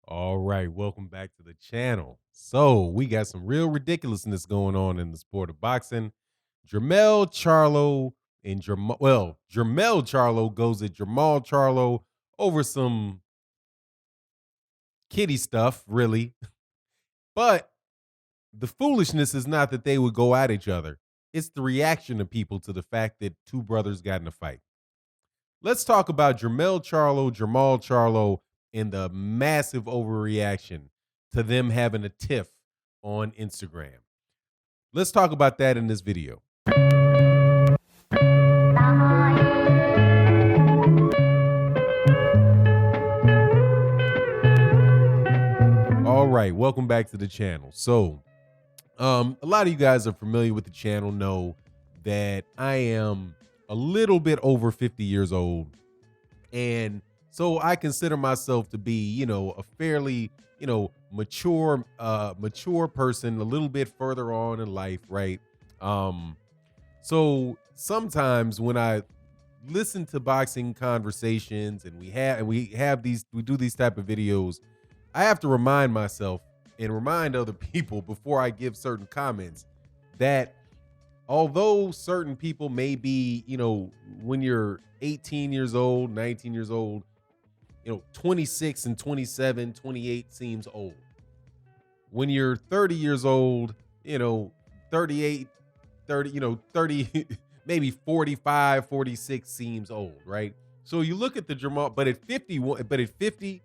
All right, welcome back to the channel. So we got some real ridiculousness going on in the sport of boxing. Jermell Charlo and Jermell Charlo goes at Jermall Charlo over some kitty stuff, really. But the foolishness is not that they would go at each other. It's the reaction of people to the fact that two brothers got in a fight. Let's talk about Jermall Charlo, and the massive overreaction to them having a tiff on Instagram. Let's talk about that in this video. All right, welcome back to the channel. So, a lot of you guys are familiar with the channel, know that I am a little bit over 50 years old. And so I consider myself to be, a fairly, mature person, a little bit further on in life, right? Um, so sometimes when I listen to boxing conversations and we do these type of videos, I have to remind myself and remind other people before I give certain comments that although certain people may be, when you're 18 years old, 19 years old, 26 and 27, 28 seems old. When you're 30 years old, 38, 30, 30, maybe 45, 46 seems old, right? So you look at the Jermall, but at 50,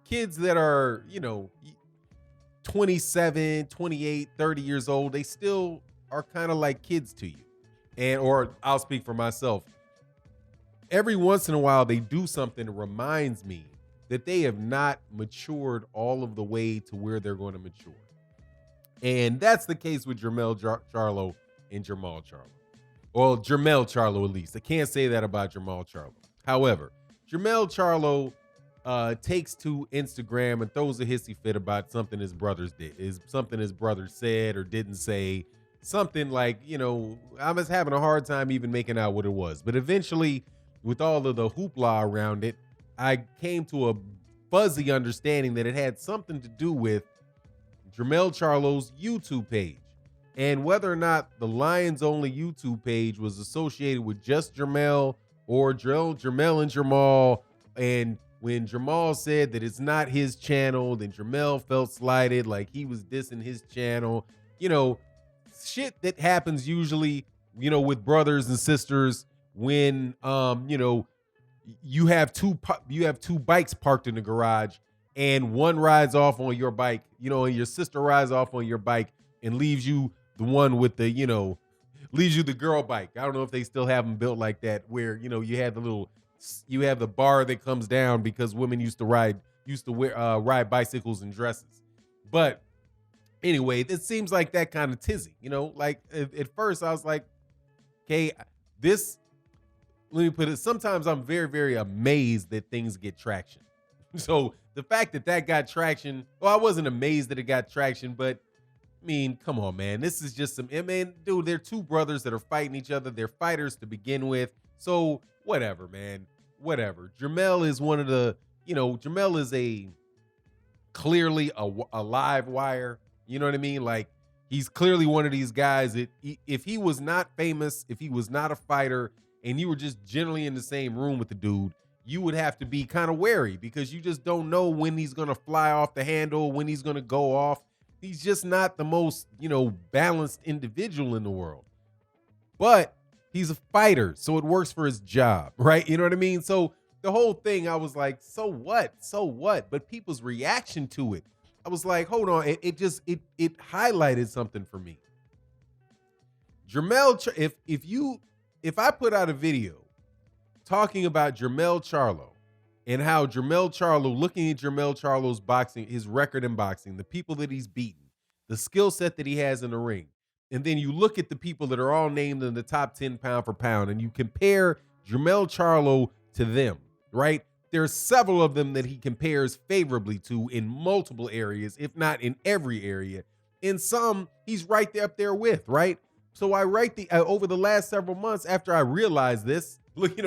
kids that are, 27, 28, 30 years old, they still are kind of like kids to you. Or I'll speak for myself. Every once in a while, they do something that reminds me that they have not matured all of the way to where they're going to mature. And that's the case with Charlo and Jermall Charlo. Well, Jermell Charlo, at least. I can't say that about Jermall Charlo. However, Jermell Charlo takes to Instagram and throws a hissy fit about something his brothers did, is something his brother said or didn't say. Something like, I was having a hard time even making out what it was. But eventually, with all of the hoopla around it, I came to a fuzzy understanding that it had something to do with Jermell Charlo's YouTube page. And whether or not the Lions Only YouTube page was associated with just Jermell or Jermell and Jermall. And when Jermall said that it's not his channel, then Jermell felt slighted, like he was dissing his channel. Shit that happens usually, with brothers and sisters when you have two bikes parked in the garage and one rides off on your bike, and your sister rides off on your bike and leaves you the one with the, leaves you the girl bike. I don't know if they still have them built like that, where you have the bar that comes down because women used to ride bicycles and dresses. But anyway, it seems like that kind of tizzy, like at first I was like, okay, let me put it, sometimes I'm very, very amazed that things get traction. So the fact that got traction, well, I wasn't amazed that it got traction, but I mean, come on, man. This is just dude, they're two brothers that are fighting each other. They're fighters to begin with. So whatever, man, whatever. Jermell is one of the, Jermell is clearly a live wire. You know what I mean? Like, he's clearly one of these guys that if he was not famous, if he was not a fighter, and you were just generally in the same room with the dude, you would have to be kind of wary because you just don't know when he's going to fly off the handle, when he's going to go off. He's just not the most, balanced individual in the world. But he's a fighter, so it works for his job, right? You know what I mean? So the whole thing, I was like, so what? So what? But people's reaction to it, I was like, hold on. It highlighted something for me. Jermell, if I put out a video talking about Jermell Charlo and how Jermell Charlo, looking at Jermell Charlo's boxing, his record in boxing, the people that he's beaten, the skill set that he has in the ring, and then you look at the people that are all named in the top 10 pound for pound, and you compare Jermell Charlo to them, right? There's several of them that he compares favorably to in multiple areas, if not in every area. In some, he's right there up there with, right? So I over the last several months after I realized this, look,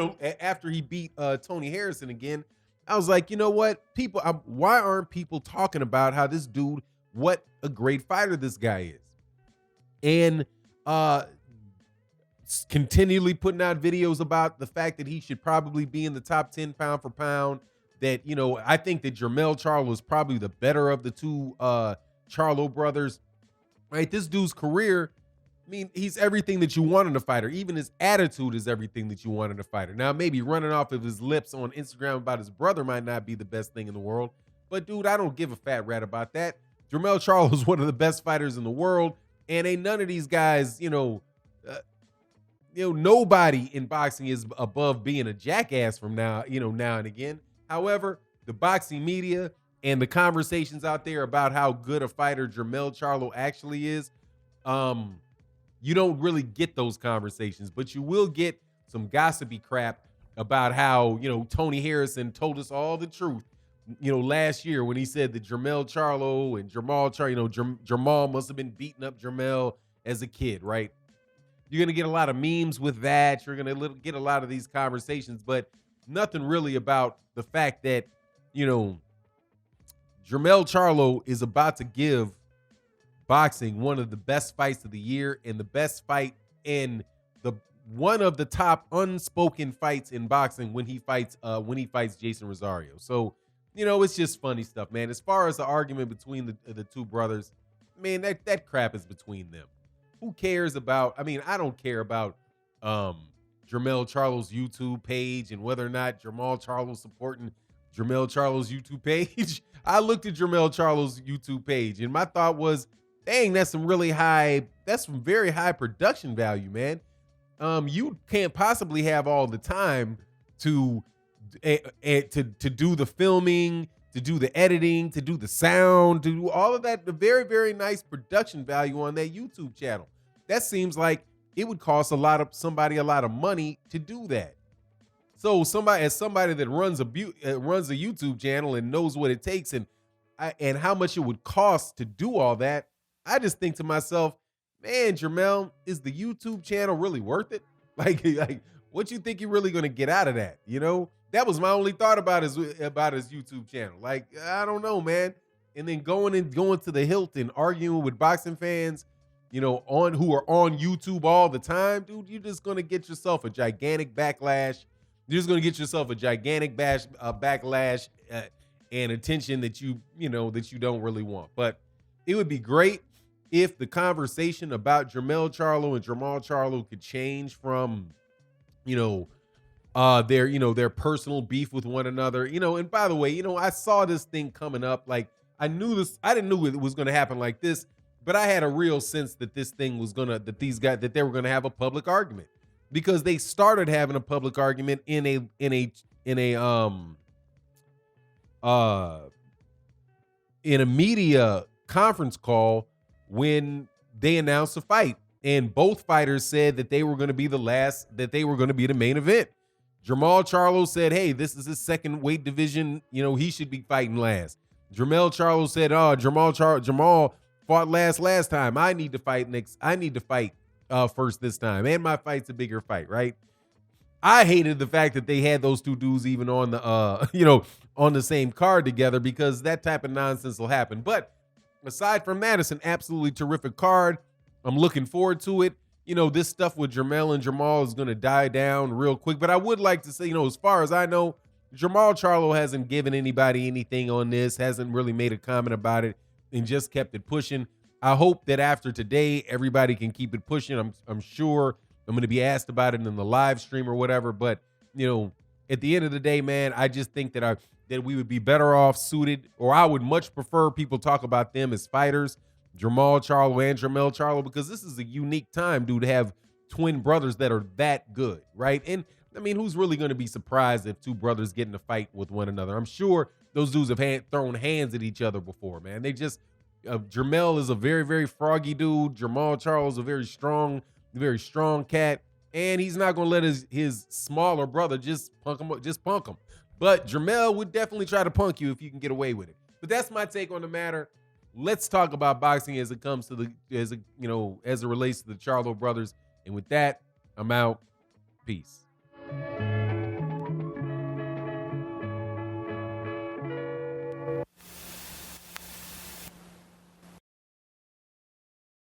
after he beat Tony Harrison again, I was like, you know what? Why aren't people talking about how this dude, what a great fighter this guy is? And continually putting out videos about the fact that he should probably be in the top 10 pound for pound. That, I think that Jermell Charlo is probably the better of the two Charlo brothers. Right? This dude's career, I mean, he's everything that you want in a fighter. Even his attitude is everything that you want in a fighter. Now, maybe running off of his lips on Instagram about his brother might not be the best thing in the world. But, dude, I don't give a fat rat about that. Jermell Charlo is one of the best fighters in the world. And ain't none of these guys, nobody in boxing is above being a jackass from now and again. However, the boxing media and the conversations out there about how good a fighter Jermell Charlo actually is, you don't really get those conversations, but you will get some gossipy crap about how, Tony Harrison told us all the truth, last year when he said that Jermell Charlo and Jermall must have been beating up Jermell as a kid, right? You're going to get a lot of memes with that. You're going to get a lot of these conversations, but nothing really about the fact that, Jermell Charlo is about to give boxing one of the best fights of the year and the best fight and one of the top unspoken fights in boxing when he fights Jason Rosario. So, it's just funny stuff, man. As far as the argument between the two brothers, man, that crap is between them. Who cares about, I don't care about Jermell Charlo's YouTube page and whether or not Jermall Charlo's supporting Jermell Charlo's YouTube page. I looked at Jermell Charlo's YouTube page and my thought was, dang, that's some very high production value, man. You can't possibly have all the time to do the filming, to do the editing, to do the sound, to do all of that, the very, very nice production value on that YouTube channel. That seems like it would cost somebody a lot of money to do that. So somebody that runs a YouTube channel and knows what it takes and how much it would cost to do all that, I just think to myself, man, Jermell, is the YouTube channel really worth it? Like what you think you're really going to get out of that? That was my only thought about his YouTube channel. Like, I don't know, man. And then going to the Hilton, arguing with boxing fans, who are on YouTube all the time, dude, you're just going to get yourself a gigantic backlash. You're just going to get yourself a gigantic backlash and attention that you don't really want. But it would be great if the conversation about Jermell Charlo and Jermall Charlo could change from, their personal beef with one another, and by the way, I saw this thing coming up. Like I didn't know it was going to happen like this, but I had a real sense that this thing was that they were going to have a public argument because they started having a public argument in a media conference call when they announced a fight, and both fighters said that they were going to be the main event. Jermall Charlo said, hey, this is his second weight division. He should be fighting last. Jermell Charlo said, oh, Jermall fought last time. I need to fight next. I need to fight first this time. And my fight's a bigger fight, right? I hated the fact that they had those two dudes even on the, on the same card together because that type of nonsense will happen. But aside from that, it's an absolutely terrific card. I'm looking forward to it. This stuff with Jermell and Jermall is going to die down real quick. But I would like to say, as far as I know, Jermall Charlo hasn't given anybody anything on this, hasn't really made a comment about it, and just kept it pushing. I hope that after today, everybody can keep it pushing. I'm sure I'm going to be asked about it in the live stream or whatever. But, at the end of the day, man, I just think that we would be better off suited, or I would much prefer people talk about them as fighters, Jermall Charlo and Jermell Charlo, because this is a unique time, dude, to have twin brothers that are that good, right? And who's really going to be surprised if two brothers get in a fight with one another? I'm sure those dudes have thrown hands at each other before, man. They just Jermell is a very, very froggy dude. Jermall Charlo is a very strong cat, and he's not going to let his smaller brother just punk him. But Jermell would definitely try to punk you if you can get away with it. But that's my take on the matter. Let's talk about boxing as it comes to as it relates to the Charlo brothers. And with that, I'm out. Peace.